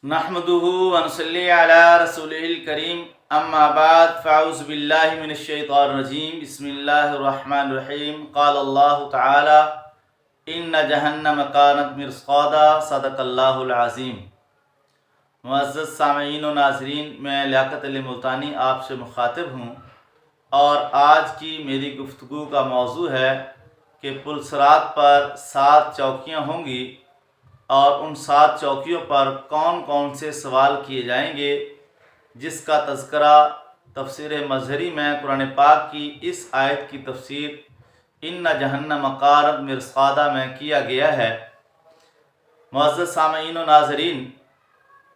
नहमदुहु व नसल्ली अला रसूलिहिल करीम अम्मा बाद फ़अऊज़ु बिल्लाहि मिनश शैतानिर रजीम बिस्मिल्लाहिर रहमानिर रहीम क़ाल अल्लाहु तआला इन्न जहन्नम कानत मिर्सादा सदक़ल्लाहुल अज़ीम। मुअज़्ज़ज़ सामीईन व नाज़रीन, मैं लियाक़त अली मुल्तानी आपसे मुखातिब हूँ और आज की मेरी गुफ्तगू का मौजू है कि पुलसरात पर 7 चौकियाँ होंगी और उन 7 चौकियों पर कौन कौन से सवाल किए जाएंगे, जिसका तज़किरा तफसीर मज़हरी में कुरान पाक की इस आयत की तफसीर इन्न जहन्नम कानत मिर्सादा में किया गया है। मुअज़्ज़ज़ सामीईन व नाज़रीन,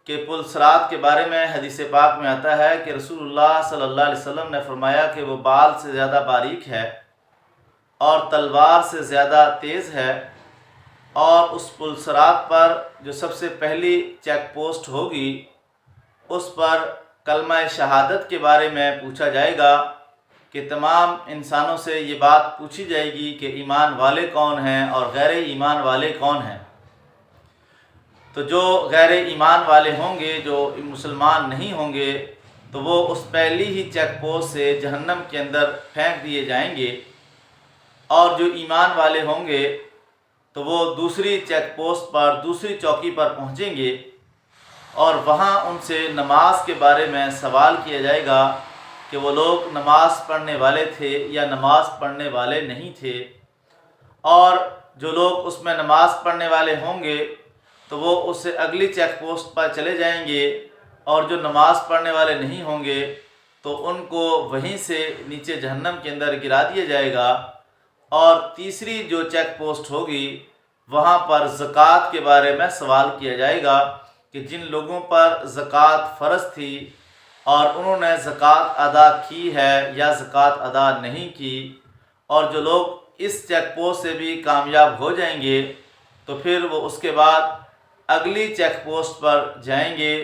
के पुलसरात के बारे में हदीस पाक में आता है कि रसूलुल्लाह सल्लल्लाहु अलैहि वसल्लम ने फरमाया कि वो बाल से ज़्यादा बारीक है और तलवार से ज़्यादा तेज़ है, और उस पुलसरात पर जो सबसे पहली चेक पोस्ट होगी उस पर कलमा शहादत के बारे में पूछा जाएगा कि तमाम इंसानों से ये बात पूछी जाएगी कि ईमान वाले कौन हैं और गैर ईमान वाले कौन हैं। तो जो गैर ईमान वाले होंगे, जो मुसलमान नहीं होंगे, तो वो उस पहली ही चेक पोस्ट से जहन्नम के अंदर फेंक दिए जाएंगे, और जो ईमान वाले होंगे तो वो दूसरी चेक पोस्ट पर, दूसरी चौकी पर पहुंचेंगे और वहाँ उनसे नमाज के बारे में सवाल किया जाएगा कि वो लोग नमाज पढ़ने वाले थे या नमाज पढ़ने वाले नहीं थे। और जो लोग उसमें नमाज पढ़ने वाले होंगे तो वो उससे अगली चेक पोस्ट पर चले जाएंगे, और जो नमाज पढ़ने वाले नहीं होंगे तो उनको वहीं से नीचे जहन्नम के अंदर गिरा दिया जाएगा। और तीसरी जो चेक पोस्ट होगी वहाँ पर ज़कात के बारे में सवाल किया जाएगा कि जिन लोगों पर ज़कात फ़र्ज़ थी और उन्होंने ज़कात अदा की है या ज़कात अदा नहीं की, और जो लोग इस चेक पोस्ट से भी कामयाब हो जाएंगे तो फिर वो उसके बाद अगली चेक पोस्ट पर जाएंगे,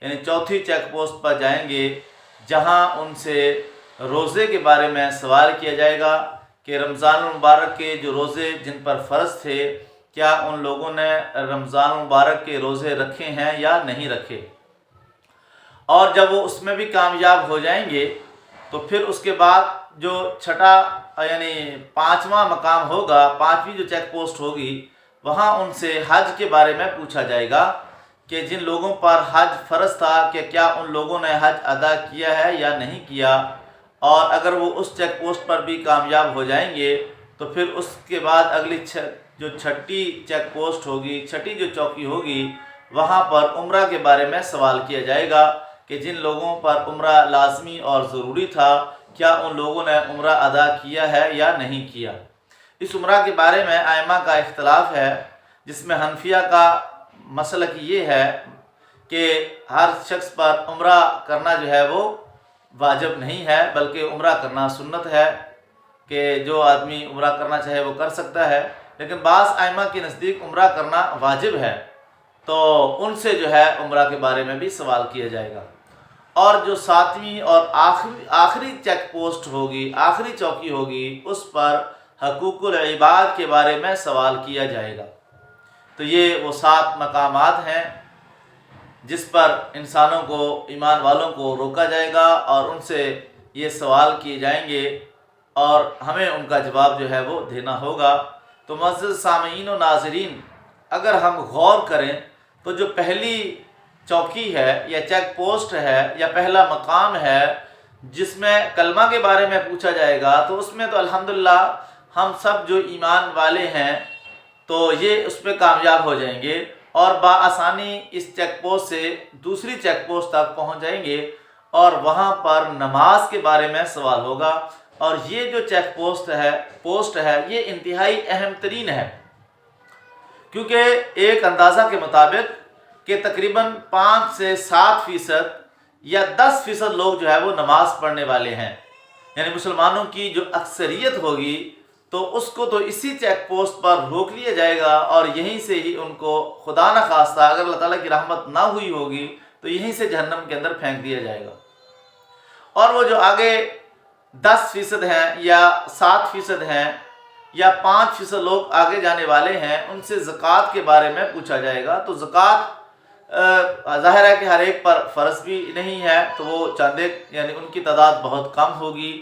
यानी चौथी चेक पोस्ट पर जाएंगे, जहाँ उनसे रोज़े के बारे में सवाल किया जाएगा कि रमज़ान मुबारक के जो रोज़े जिन पर फ़र्ज़ थे, क्या उन लोगों ने रमज़ान मुबारक के रोज़े रखे हैं या नहीं रखे। और जब वो उसमें भी कामयाब हो जाएंगे तो फिर उसके बाद जो छठा यानी 5वां मकाम होगा, 5वीं जो चेक पोस्ट होगी, वहाँ उनसे हज के बारे में पूछा जाएगा कि जिन लोगों पर हज फ़र्ज़ था कि क्या उन लोगों ने हज अदा किया है या नहीं किया। और अगर वो उस चेक पोस्ट पर भी कामयाब हो जाएंगे तो फिर उसके बाद अगली जो छठी चेक पोस्ट होगी, छठी जो चौकी होगी, वहाँ पर उम्रा के बारे में सवाल किया जाएगा कि जिन लोगों पर उम्रा लाजमी और ज़रूरी था, क्या उन लोगों ने उम्रा अदा किया है या नहीं किया। इस उम्रा के बारे में आइमा का इख्तलाफ है, जिसमें हनफिया का मसलक ये है कि हर शख्स पर उम्रा करना जो है वो वाजिब नहीं है, बल्कि उम्रा करना सुन्नत है कि जो आदमी उम्रा करना चाहे वो कर सकता है। लेकिन बाज़ आइमा के नज़दीक उम्रा करना वाजिब है, तो उनसे जो है उम्रा के बारे में भी सवाल किया जाएगा। और जो 7वीं और आखिरी चेक पोस्ट होगी, आखिरी चौकी होगी, उस पर हकूकुल इबाद के बारे में सवाल किया जाएगा। तो ये वो 7 मकामात हैं जिस पर इंसानों को, ईमान वालों को रोका जाएगा और उनसे ये सवाल किए जाएंगे और हमें उनका जवाब जो है वो देना होगा। तो मुअज़्ज़ज़ सामीईन व नाज़रीन, अगर हम गौर करें तो जो पहली चौकी है या चेक पोस्ट है या पहला मकाम है जिसमें कलमा के बारे में पूछा जाएगा, तो उसमें तो अल्हम्दुलिल्लाह हम सब जो ईमान वाले हैं तो ये उस पर कामयाब हो जाएंगे और बाआसानी इस चेक पोस्ट से दूसरी चेक पोस्ट तक पहुंच जाएंगे, और वहां पर नमाज के बारे में सवाल होगा। और ये जो चेक पोस्ट है ये इंतहाई अहम तरीन है, क्योंकि एक अंदाज़ा के मुताबिक कि तकरीबन 5 से 7% या 10% लोग जो है वो नमाज पढ़ने वाले हैं, यानी मुसलमानों की जो अक्सरियत होगी तो उसको तो इसी चेक पोस्ट पर रोक लिया जाएगा, और यहीं से ही उनको खुदा न खास्ता अगर अल्लाह ताला की रहमत ना हुई होगी तो यहीं से जहन्नम के अंदर फेंक दिया जाएगा। और वो जो आगे 10% हैं या 7% हैं या 5% लोग आगे जाने वाले हैं, उनसे ज़कात के बारे में पूछा जाएगा। तो ज़कात ظاہر ہے کہ ہر ایک پر فرض بھی نہیں ہے، تو وہ چند ایک یعنی ان کی تعداد بہت کم ہوگی۔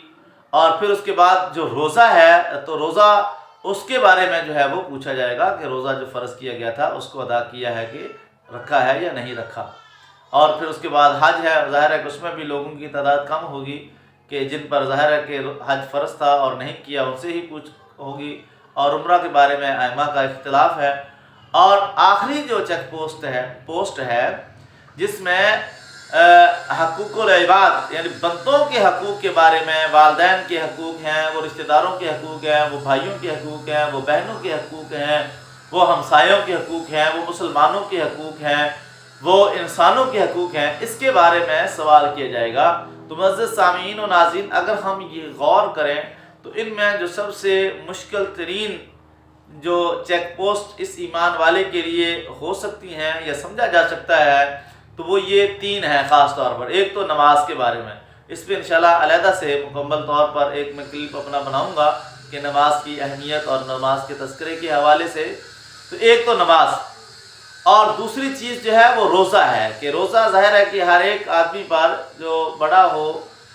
اور پھر اس کے بعد جو روزہ ہے تو روزہ اس کے بارے میں جو ہے وہ پوچھا جائے گا کہ روزہ جو فرض کیا گیا تھا اس کو ادا کیا ہے کہ رکھا ہے یا نہیں رکھا۔ اور پھر اس کے بعد حج ہے، ظاہر ہے کہ اس میں بھی لوگوں کی تعداد کم ہوگی کہ جن پر ظاہر ہے کہ حج فرض تھا اور نہیں کیا ان سے ہی پوچھ ہوگی۔ اور عمرہ کے بارے میں ائمہ کا اختلاف ہے۔ اور آخری جو چیک پوسٹ ہے جس میں حقوق العباد یعنی بندوں کے حقوق کے بارے میں، والدین کے حقوق ہیں، وہ رشتہ داروں کے حقوق ہیں، وہ بھائیوں کے حقوق ہیں، وہ بہنوں کے حقوق ہیں، وہ ہمسایوں کے حقوق ہیں، وہ مسلمانوں کے حقوق ہیں، وہ انسانوں کے حقوق ہیں، اس کے بارے میں سوال کیا جائے گا۔ تو معزز سامعین و ناظرین، اگر ہم یہ غور کریں تو ان میں جو سب سے مشکل ترین جو چیک پوسٹ اس ایمان والے کے لیے ہو سکتی ہیں یا سمجھا جا سکتا ہے تو وہ یہ 3 ہیں خاص طور پر۔ ایک تو نماز کے بارے میں، اس پہ انشاءاللہ علیحدہ سے مکمل طور پر ایک میں کلپ اپنا بناؤں گا کہ نماز کی اہمیت اور نماز کے تذکرے کے حوالے سے۔ تو ایک تو نماز، اور دوسری چیز جو ہے وہ روزہ ہے کہ روزہ ظاہر ہے کہ ہر ایک آدمی پر جو بڑا ہو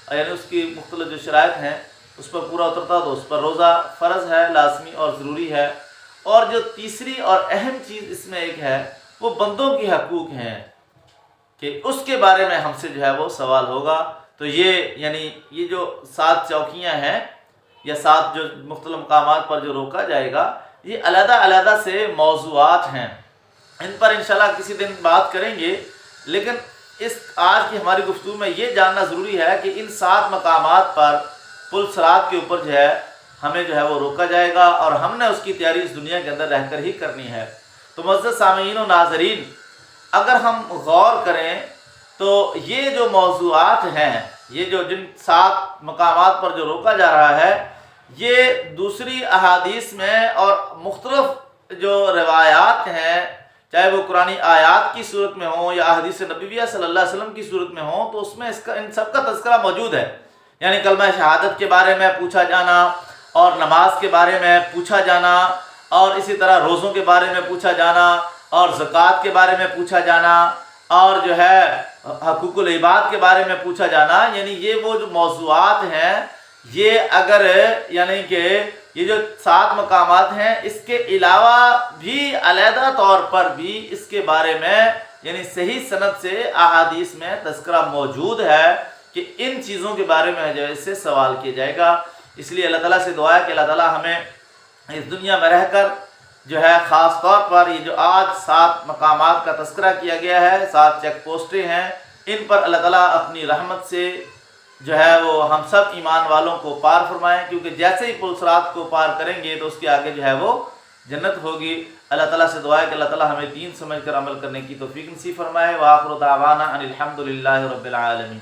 یعنی اس کی مختلف جو شرائط ہیں اس پر پورا اترتا تو اس پر روزہ فرض ہے، لازمی اور ضروری ہے۔ اور جو تیسری اور اہم چیز اس میں ایک ہے وہ بندوں کے حقوق ہیں کہ اس کے بارے میں ہم سے جو ہے وہ سوال ہوگا۔ تو یہ یعنی یہ جو 7 چوکیاں ہیں یا 7 جو مختلف مقامات پر جو روکا جائے گا، یہ علیحدہ علیحدہ سے موضوعات ہیں، ان پر انشاءاللہ کسی دن بات کریں گے۔ لیکن اس آج کی ہماری گفتگو میں یہ جاننا ضروری ہے کہ ان 7 مقامات پر پل صراط کے اوپر جو ہے ہمیں جو ہے وہ روکا جائے گا، اور ہم نے اس کی تیاری اس دنیا کے اندر رہ کر ہی کرنی ہے۔ تو معزز سامعین و ناظرین، اگر ہم غور کریں تو یہ جو موضوعات ہیں، یہ جو جن 7 مقامات پر جو روکا جا رہا ہے، یہ دوسری احادیث میں اور مختلف جو روایات ہیں، چاہے وہ قرآنی آیات کی صورت میں ہوں یا احادیث نبویہ صلی اللہ علیہ وسلم کی صورت میں ہوں، تو اس میں ان سب کا تذکرہ موجود ہے۔ یعنی کلمہ شہادت کے بارے میں پوچھا جانا، اور نماز کے بارے میں پوچھا جانا، اور اسی طرح روزوں کے بارے میں پوچھا جانا، اور زکوٰۃ کے بارے میں پوچھا جانا، اور جو ہے حقوق العباد کے بارے میں پوچھا جانا۔ یعنی یہ وہ جو موضوعات ہیں، یہ اگر یعنی کہ یہ جو 7 مقامات ہیں، اس کے علاوہ بھی علیحدہ طور پر بھی اس کے بارے میں یعنی صحیح سند سے احادیث میں تذکرہ موجود ہے کہ ان چیزوں کے بارے میں جو ہے اس سے سوال کیا جائے گا۔ اس لیے اللہ تعالیٰ سے دعا ہے کہ اللہ تعالیٰ ہمیں اس دنیا میں رہ کر جو ہے خاص طور پر یہ جو آج 7 مقامات کا تذکرہ کیا گیا ہے، 7 چیک پوسٹیں ہیں، ان پر اللہ تعالیٰ اپنی رحمت سے جو ہے وہ ہم سب ایمان والوں کو پار فرمائیں، کیونکہ جیسے ہی پل صراط کو پار کریں گے تو اس کے آگے جو ہے وہ جنت ہوگی۔ اللہ تعالیٰ سے دعا ہے کہ اللہ تعالیٰ ہمیں دین سمجھ کر عمل کرنے کی توفیق نصیب فرمائے۔ وآخر دعوانا ان الحمد للہ رب العالمین۔